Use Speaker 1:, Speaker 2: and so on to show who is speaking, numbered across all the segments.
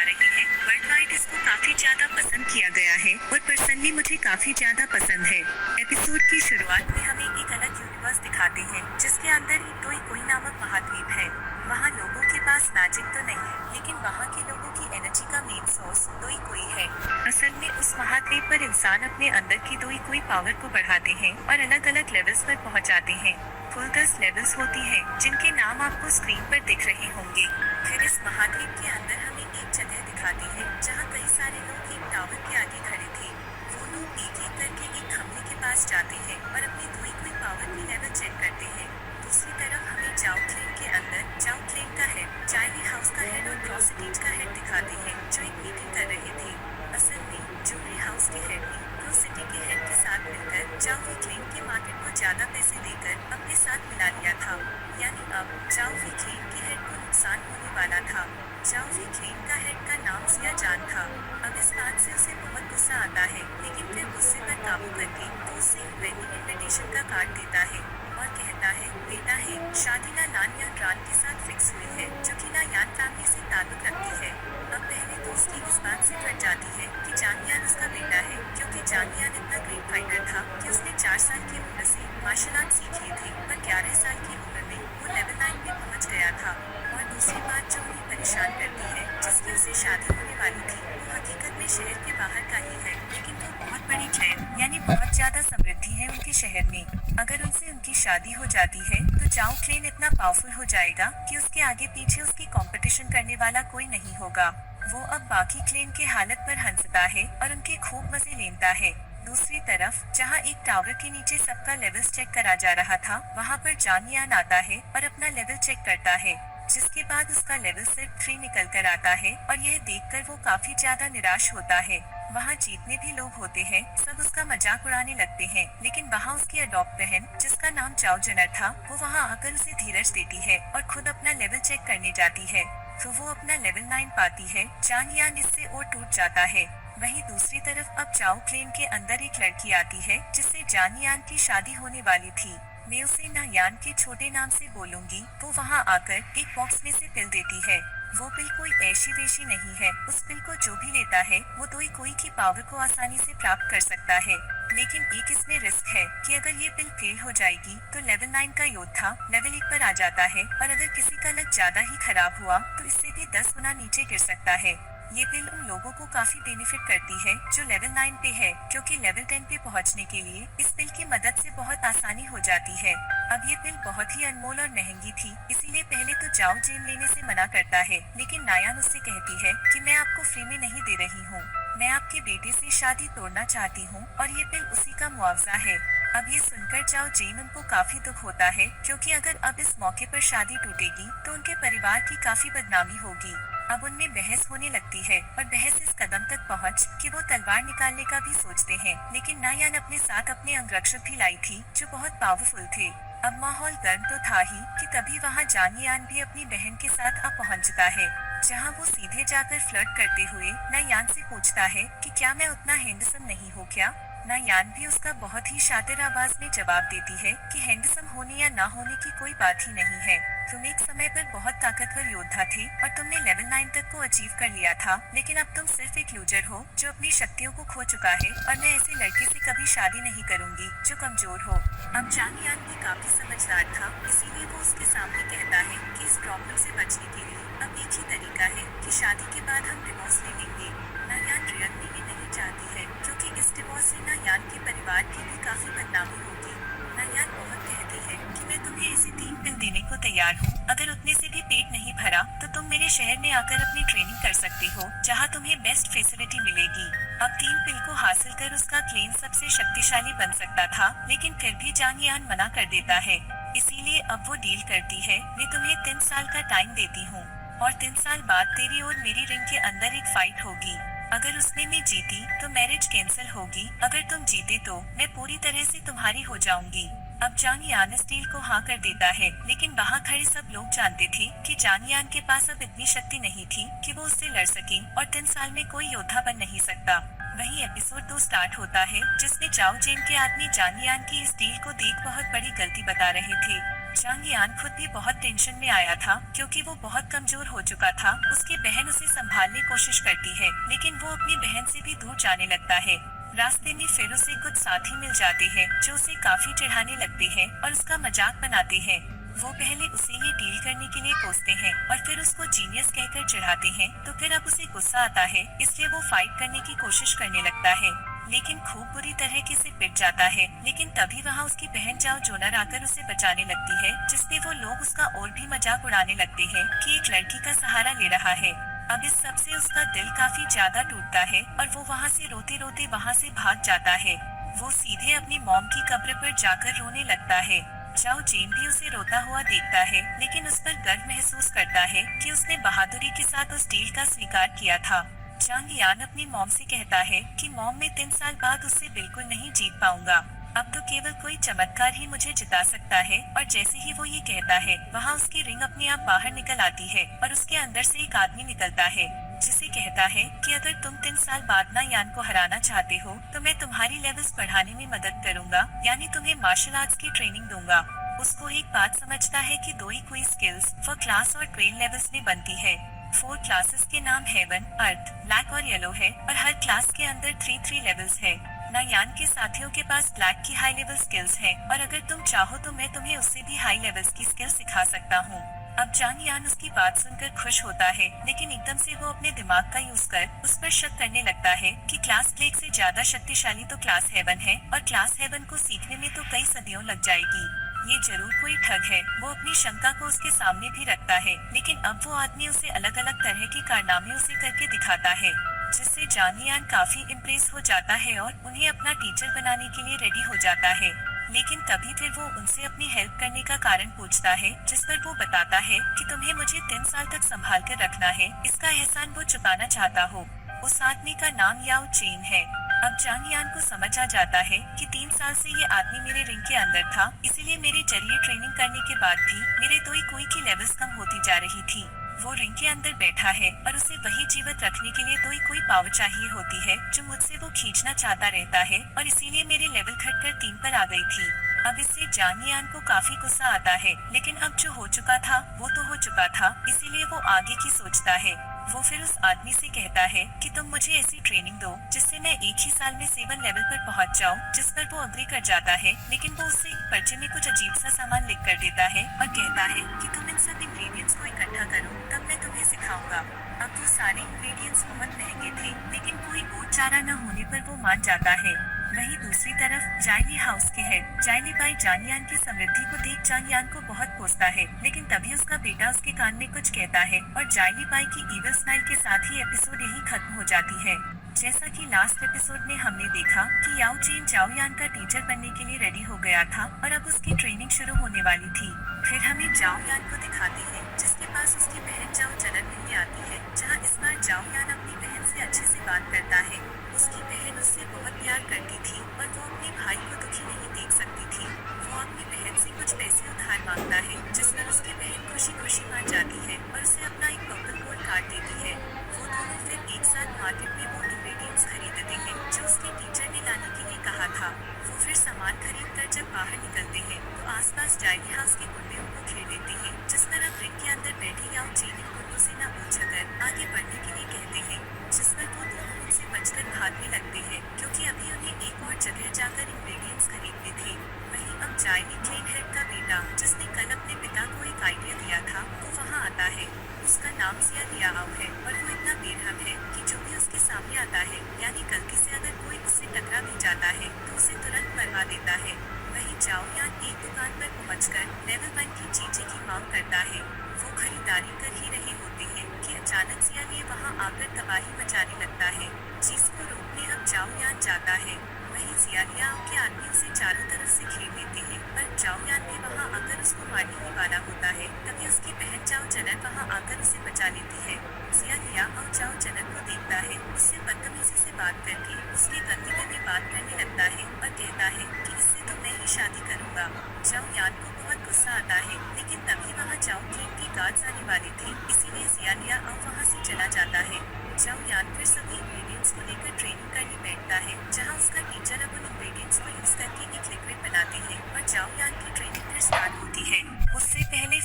Speaker 1: जा रही है। वर्ल्ड वाइड इसको काफी ज्यादा पसंद किया गया है और पर्सनली मुझे काफी ज्यादा पसंद है। एपिसोड की शुरुआत में हमें एक अलग यूनिवर्स दिखाते हैं जिसके अंदर ही कोई नामक महाद्वीप है। वहाँ लोगों के पास मैजिक तो नहीं, लेकिन वहाँ के लोगों की एनर्जी का मेन सोर्स कोई है। असल में उस महाद्वीप पर इंसान अपने अंदर की कोई पावर को बढ़ाते हैं और अलग अलग लेवल्स पर पहुँचाते हैं। कुल 10 लेवल्स होती हैं, जिनके नाम आपको स्क्रीन पर दिख रहे होंगे। फिर इस महाद्वीप के अंदर हमें एक जगह दिखाती है जहाँ कई सारे लोग एक टावर के आगे खड़े थे। वो लोग एक एक करके एक खंभे के पास जाते हैं और अपनी कोई पावर की लेवल चेक करते हैं। दूसरी तरफ हमें जाओ क्लेन के अंदर जाओ क्लेन का हेड, चाइल्ड हाउस का हेड और क्रॉसिटीज का हेड दिखाते हैं जो एक मीटिंग कर रहे थे। असल में ज्वेलरी हाउस के हेड ने क्रॉसिटी के हेड के साथ मिलकर जाओ क्लेन के मार्केट को ज्यादा पैसे देकर अपने साथ मिला लिया था। यानी अब जाओ क्लेन के हेड को नुकसान होने वाला था। जाओ क्लेन का हेड का नाम सिया जान था। अब इस बात से उसे बहुत गुस्सा आता है, लेकिन फिर गुस्से पर काबू करके वो उसे वेडिंग इनविटेशन का कार्ड देता है और कहता है, बेटा है, शादी ना नान यान रान के साथ फिक्स हुई है, जो कि ना यान फैमिली से ताल्लुक रखती है। अब पहले तो उसकी इस बात से डर जाती है कि जानियान उसका बेटा है, क्योंकि जानियान इतना ग्रेट फाइटर था कि उसने 4 साल की उम्र से मार्शल आर्ट सीख लिए थे, पर 11 साल की उम्र में वो लेवल 9 पे पहुंच गया था। और दूसरी बात जो उन्हें परेशान करती है, जिसकी उसे शादी होने वाली थी, वो हकीकत में शहर के बाहर का ही है, लेकिन वो बहुत बड़ी क्लैन यानी बहुत ज्यादा समृद्धि है उनके शहर में। अगर उनसे उनकी शादी हो जाती है तो जाओ क्लेन इतना पावरफुल हो जाएगा कि उसके आगे पीछे उसकी कंपटीशन करने वाला कोई नहीं होगा। वो अब बाकी क्लेन के हालत पर हंसता है और उनके खूब मजे लेता है। दूसरी तरफ जहाँ एक टावर के नीचे सबका लेवल्स चेक करा जा रहा था, वहाँ पर जानियान आता है और अपना लेवल चेक करता है, जिसके बाद उसका लेवल सिर्फ 3 निकल कर आता है और यह देखकर वो काफी ज्यादा निराश होता है। वहाँ जितने भी लोग होते हैं सब उसका मजाक उड़ाने लगते हैं, लेकिन वहाँ उसकी अडॉप्ट बहन जिसका नाम चाओ जनर था, वो वहाँ आकर उसे धीरज देती है और खुद अपना लेवल चेक करने जाती है। तो वो अपना लेवल 9 पाती है। जानियान इससे और टूट जाता है। वहीं दूसरी तरफ अब चाओ क्लेन के अंदर एक लड़की आती है जिससे जानियान की शादी होने वाली थी। मैं उसे नायान के छोटे नाम से बोलूंगी। वो वहाँ आकर एक बॉक्स में से पिल देती है। वो पिल कोई ऐसी वैसी नहीं है। उस पिल को जो भी लेता है वो कोई की पावर को आसानी से प्राप्त कर सकता है, लेकिन एक इसमें रिस्क है कि अगर ये पिल फेल हो जाएगी तो लेवल 9 का योद्धा लेवल 1 पर आ जाता है और अगर किसी का लक ज्यादा ही खराब हुआ तो इससे भी 10 गुना नीचे गिर सकता है। ये पिल उन लोगों को काफी बेनिफिट करती है जो लेवल 9 पे है, क्योंकि लेवल 10 पे पहुंचने के लिए इस पिल की मदद से बहुत आसानी हो जाती है। अब ये पिल बहुत ही अनमोल और महंगी थी, इसीलिए पहले तो जाओ जेन लेने से मना करता है, लेकिन नायान उससे कहती है कि मैं आपको फ्री में नहीं दे रही हूँ, मैं आपके बेटे से शादी तोड़ना चाहती हूँ और ये पिल उसी का मुआवजा है। अब ये सुनकर जाओ जेन उनको काफी दुख होता है, क्योंकि अगर अब इस मौके पर शादी टूटेगी तो उनके परिवार की काफी बदनामी होगी। अब उनमें बहस होने लगती है और बहस इस कदम तक पहुँच कि वो तलवार निकालने का भी सोचते हैं, लेकिन नायान अपने साथ अपने अंगरक्षक भी लाई थी जो बहुत पावरफुल थे। अब माहौल गर्म तो था ही कि तभी वहाँ जानियान भी अपनी बहन के साथ आ पहुँचता है, जहाँ वो सीधे जाकर फ्लर्ट करते हुए नायान से पूछता है कि क्या मैं उतना हैंडसम नहीं हूँ क्या। नायान भी उसका बहुत ही शातिर आवाज में जवाब देती है कि हैंडसम होने या ना होने की कोई बात ही नहीं है। तुम एक समय पर बहुत ताकतवर योद्धा थे और तुमने लेवल 9 तक को अचीव कर लिया था, लेकिन अब तुम सिर्फ एक लूजर हो जो अपनी शक्तियों को खो चुका है और मैं ऐसे लड़के से कभी शादी नहीं करूंगी जो कमजोर हो। अब जानियान भी काफी समझदार था, इसीलिए वो उसके सामने कहता है कि इस प्रॉब्लम से बचने के लिए अब एक ही तरीका है कि शादी के बाद हम डिवोर्स ले लेंगे। नायान रियल में ये नहीं चाहती है, क्योंकि इस डिवोर्स से नायान के परिवार की भी काफी बदनामी होगी। नायान बहुत कहती है कि मैं तुम्हें ऐसी 3 पिल देने को तैयार हूँ, अगर उतने से भी पेट नहीं भरा तो तुम मेरे शहर में आकर अपनी ट्रेनिंग कर सकते हो, जहाँ तुम्हें बेस्ट फैसिलिटी मिलेगी। अब 3 पिल को हासिल कर उसका क्लेन सबसे शक्तिशाली बन सकता था, लेकिन फिर भी जानियान मना कर देता है। इसीलिए अब वो डील करती है, मैं तुम्हें 3 साल का टाइम देती हूँ और 3 साल बाद तेरी और मेरी रिंग के अंदर एक फाइट होगी। अगर उसमें मैं जीती तो मैरिज कैंसिल होगी, अगर तुम जीते तो मैं पूरी तरह से तुम्हारी हो जाऊंगी। अब जानियान इस डील को हाँ कर देता है, लेकिन वहाँ खड़े सब लोग जानते थे कि जानियान के पास अब इतनी शक्ति नहीं थी कि वो उससे लड़ सके और 3 साल में कोई योद्धा बन नहीं सकता। वहीं एपिसोड 2 स्टार्ट होता है, जिसमें चाओ जेन के आदमी जानियान की इस डील को देख बहुत बड़ी गलती बता रहे थे। चांग यान खुद भी बहुत टेंशन में आया था क्योंकि वो बहुत कमजोर हो चुका था। उसकी बहन उसे संभालने कोशिश करती है लेकिन वो अपनी बहन से भी दूर जाने लगता है। रास्ते में फिर उसे कुछ साथी मिल जाते हैं जो उसे काफी चिढ़ाने लगते हैं और उसका मजाक बनाते हैं। वो पहले उसे ये डील करने के लिए कोसते हैं और फिर उसको जीनियस कहकर चिढ़ाते हैं, तो फिर अब उसे गुस्सा आता है इसलिए वो फाइट करने की कोशिश करने लगता है लेकिन खूब बुरी तरह से पिट जाता है। लेकिन तभी वहाँ उसकी बहन जाओ जोनर आकर उसे बचाने लगती है, जिससे वो लोग उसका और भी मजाक उड़ाने लगते हैं कि एक लड़की का सहारा ले रहा है। अब इस सब से उसका दिल काफी ज्यादा टूटता है और वो वहाँ से रोते रोते वहाँ से भाग जाता है। वो सीधे अपनी मॉम की कब्र पर जाकर रोने लगता है। जाओ जेन भी उसे रोता हुआ देखता है लेकिन उस पर गर्व महसूस करता है कि उसने बहादुरी के साथ उस डील का स्वीकार किया था। चांग यान अपनी मॉम से कहता है कि मॉम मैं 3 साल बाद उससे बिल्कुल नहीं जीत पाऊंगा। अब तो केवल कोई चमत्कार ही मुझे जिता सकता है। और जैसे ही वो ये कहता है वहाँ उसकी रिंग अपने आप बाहर निकल आती है और उसके अंदर से एक आदमी निकलता है जिसे कहता है कि अगर तुम 3 साल बाद ना यान को हराना चाहते हो तो मैं तुम्हारी लेवल्स बढ़ाने में मदद करूंगा, यानी तुम्हें मार्शल आर्ट्स की ट्रेनिंग दूंगा। उसको एक बात समझता है कि 2 ही कोई स्किल्स फॉर क्लास और 12 लेवल्स में बनती है। 4 क्लासेस के नाम हेवन, अर्थ, ब्लैक और येलो है और हर क्लास के अंदर 3 लेवल्स है। नायान के साथियों के पास ब्लैक की हाई लेवल स्किल्स है और अगर तुम चाहो तो मैं तुम्हें उससे भी हाई लेवल्स की स्किल्स सिखा सकता हूँ। अब चांग यान उसकी बात सुनकर खुश होता है लेकिन एकदम से वो अपने दिमाग का यूज कर उस पर शक करने लगता है कि क्लास ब्लैक से ज्यादा शक्तिशाली तो क्लास हेवन है और क्लास हेवन को सीखने में तो कई सदियों लग जाएगी। ये जरूर कोई ठग है। वो अपनी शंका को उसके सामने भी रखता है लेकिन अब वो आदमी उसे अलग अलग तरह के कारनामे उसे करके दिखाता है जिससे जांग यान काफी इम्प्रेस हो जाता है और उन्हें अपना टीचर बनाने के लिए रेडी हो जाता है। लेकिन तभी फिर वो उनसे अपनी हेल्प करने का कारण पूछता है जिस पर वो बताता है कि तुम्हें मुझे 3 साल तक संभाल कर रखना है, इसका एहसान वो चुकाना चाहता हो। उस आदमी का नाम याओ चेन है। अब चांग यान को समझ आ जाता है कि 3 साल से ये आदमी मेरे रिंग के अंदर था, इसीलिए मेरे जरिए ट्रेनिंग करने के बाद भी मेरे दोई कोई की लेवल्स कम होती जा रही थी। वो रिंग के अंदर बैठा है और उसे वही जीवित रखने के लिए दोई कोई पावर चाहिए होती है जो मुझसे वो खींचना चाहता रहता है और इसीलिए मेरे लेवल घटकर 3 पर आ गई थी। अब इससे जांग यान को काफी गुस्सा आता है लेकिन अब जो हो चुका था वो तो हो चुका था, इसीलिए वो आगे की सोचता है। वो फिर उस आदमी से कहता है कि तुम मुझे ऐसी ट्रेनिंग दो जिससे मैं एक ही साल में 7 लेवल पर पहुंच जाऊं, जिस पर वो अग्री कर जाता है लेकिन वो उससे एक पर्चे में कुछ अजीब सा सामान लिख कर देता है और कहता है कि तुम इन सब इंग्रेडिएंट्स को इकट्ठा करो तब मैं तुम्हें सिखाऊंगा। अब वो सारे इंग्रेडिएंट्स बहुत महंगे थे लेकिन कोई और चारा न होने पर वो मान जाता है। वहीं दूसरी तरफ जाइली हाउस के हेड जाइली बाई जांग यान की समृद्धि को देख जांग यान को बहुत कोसता है लेकिन तभी उसका बेटा उसके कान में कुछ कहता है और जाइली बाई की ईविल स्माइल के साथ ही एपिसोड यही खत्म हो जाती है। जैसा कि लास्ट एपिसोड में हमने देखा कि याओ चेन जाओ यान का टीचर बनने के लिए रेडी हो गया था और अब उसकी ट्रेनिंग शुरू होने वाली थी। फिर हमें जाओ यान को दिखाते हैं जिसके पास उसकी बहन जाओ जनन मिलने आती है, जहाँ इस बार जाओ यान अपनी बहन से अच्छे से बात करता है। उसकी बहन उससे बहुत प्यार करती थी और वो अपने भाई को दुखी नहीं देख सकती थी। वो अपनी बहन से कुछ पैसे उधार मांगता है जिस पर उसकी बहन खुशी खुशी मान जाती है और उसे अपना एक पर्पल गोल्ड कार्ड देती है। वो दोनों फिर एक साथ मार्केट में वो इंग्रेडिएंट्स खरीदते हैं जो उसके टीचर ने लाने के लिए कहा था। वो फिर सामान खरीद कर जब बाहर निकलते हैं तो आसपास जाइली हाउस के गुंडे उनको घेर लेते हैं, जिस पर अब रिंग के अंदर बैठे याओ चेन इन गुंडों से न पूछकर आगे बढ़ने के लिए कहते हैं, जिस पर वो दोनों उनसे बचकर भागने लगते हैं क्योंकि अभी उन्हें एक और जगह जाकर इंग्रेडिएंट्स खरीदने थे। वहीं अब जाइली क्लेन हेड का बेटा जिसने कल अपने पिता को एक आइडिया दिया था वो वहाँ आता है। उसका नाम सिया लियाओ है और वो इतना बेरहम है कि जो भी उसके सामने आता है यानी गलती से अगर कोई उससे टकरा भी जाता है तो उसे तुरंत मरवा देता है। वहीं जाओ यान एक दुकान पर पहुंचकर लेवल 1 की चीजें की मांग करता है। वो खरीदारी कर ही रहे होते हैं कि अचानक सिया लिए वहाँ आकर तबाही मचाने लगता है, जिसको रोकने अब जाओ यान जाता है। वहीं सिया लियाओ के आदमी उसे चारों तरफ से घेर लेते हैं पर जाओ यान भी वहाँ आकर उसको मारने ही वाला होता है। तभी उसकी बहन जाओ जनन वहाँ आकर उसे बचा लेती है। सिया लियाओ जाओ जनन को देखता है, उससे बदतमीजी से बात करके उसके गंदे में बात करने लगता है और कहता है कि इससे तो मैं ही शादी करूंगा। जाओ यान को बहुत गुस्सा आता है लेकिन तभी वहाँ जाओ क्लेन के गार्ड्स आने वाले थे, इसीलिए सिया लियाओ वहाँ से चला जाता है। जाओ यान फिर सभी इंग्रेडिएंट्स को लेकर ट्रेनिंग करने बैठता है, जहाँ उसका टीचर अब उन इंग्रेडिएंट्स को यूज करके एक लिक्विड बनाते हैं और जाओ यान की ट्रेनिंग फिर स्टार्ट होती है।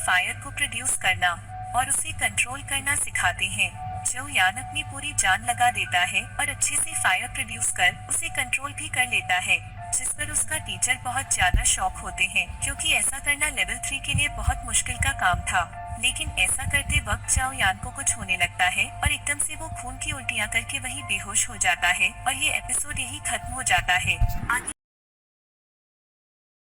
Speaker 1: फायर को प्रोड्यूस करना और उसे कंट्रोल करना सिखाते हैं। जो यान अपनी पूरी जान लगा देता है और अच्छे से फायर प्रोड्यूस कर उसे कंट्रोल भी कर लेता है, जिस पर उसका टीचर बहुत ज्यादा शॉक होते हैं, क्योंकि ऐसा करना लेवल 3 के लिए बहुत मुश्किल का काम था। लेकिन ऐसा करते वक्त चाओ यान को कुछ होने लगता है और एकदम से वो खून की उल्टियां करके वही बेहोश हो जाता है और ये एपिसोड यही खत्म हो जाता है। आगे